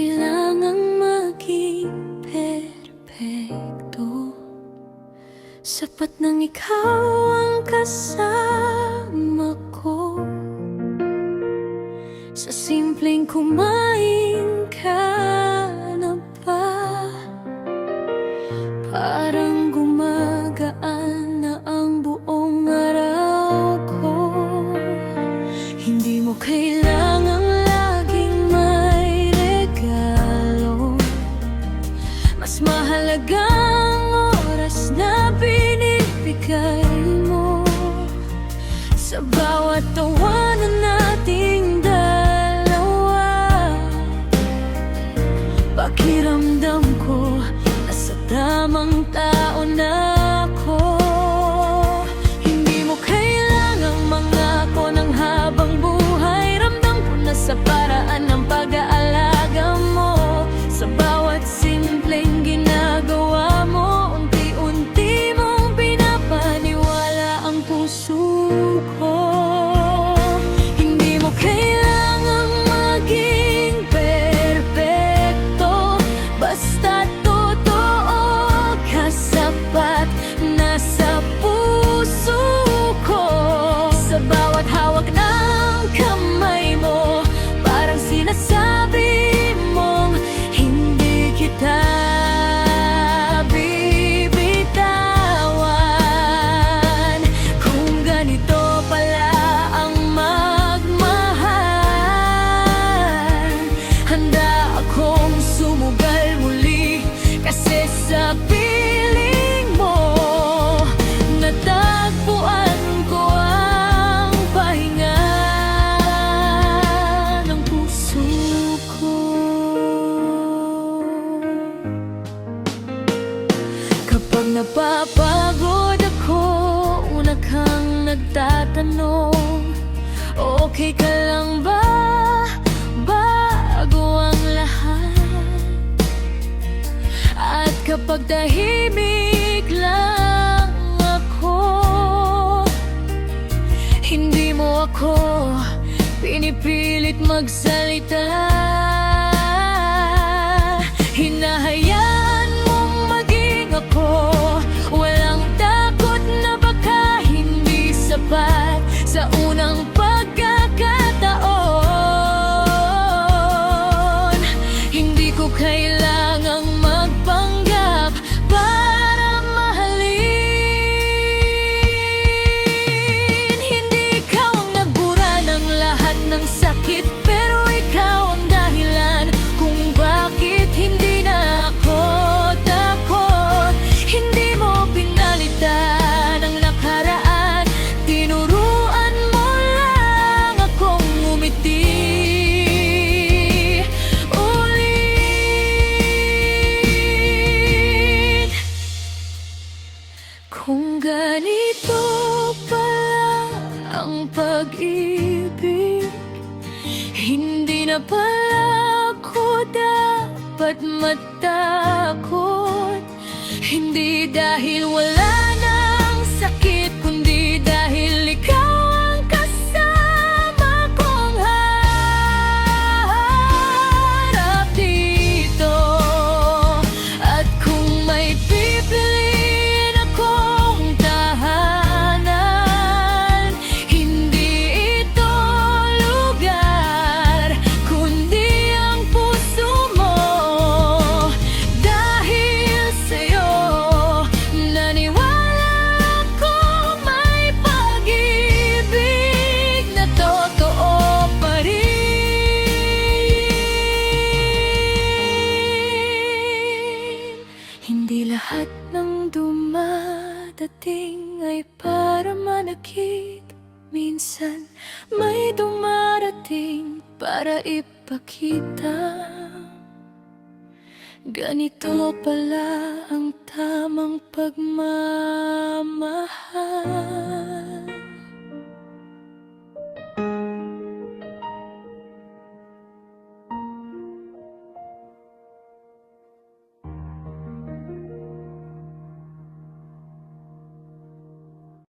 kailangang maging perpekto. Sapat nang ikaw ang kasama ko. Sa simpleng kumain ka na ba, parang gumagaan na ang buong araw ko. Hindi mo kailangang laging may regalo. Mas mahalagang oras na binibigay mo sa bawat tawanan nating dalawa. Pakiramdam ko na sa tamang tao na ako. Hindi mo kailangang mangako ng habang buhay. Ramdam ko na sa paraan ng pag-aalaga mo. Sa bawat simpleng ginagawa mo, unti-unti mong pinapaniwala ang puso ko. Hindi mo kailangang maging perpekto, basta totoo ka, sapat na sa puso ko. Sa bawat hawak ng kamay mo, parang sinasabi mong hindi kita bibitawan. Kung ganito pala ang magmahal, handa akong sumugal muli. Kasi sa piling mo, natagpuan ko ang pahinga ng puso ko. Kapag napapagod ako, una kang nagtatanong, okay ka lang ba bago ang lahat? At kapag tahimik lang ako, hindi mo ako pinipilit magsalita. Hinahayaan mong maging ako, walang takot na baka hindi sapat sa unang pagkakataon. Hindi ko kailangang magpanggap para mahalin. Hindi ikaw ang nagbura ng lahat ng sakit, pero ikaw ang dahilan kung bakit hindi na ako takot. Hindi mo pinalitan ang nakaraan, tinuruan mo lang akong umiti ulit. Kung ganito pala ang pag-ibig, hindi na pala ako dapat matakot. Hindi dahil wala nang sakit, kundi dahil ikaw ang kasama kong harap dito. At kung may pipiliin akong tahanan, hindi ito lugar, kundi ang puso mo. Dahil sa'yo, naniwala akong may pag-ibig na totoo pa rin. Hindi lahat ng dumadating ay para manakit. Minsan may dumarating para ipakita, ganito pala ang tamang pagmamahal.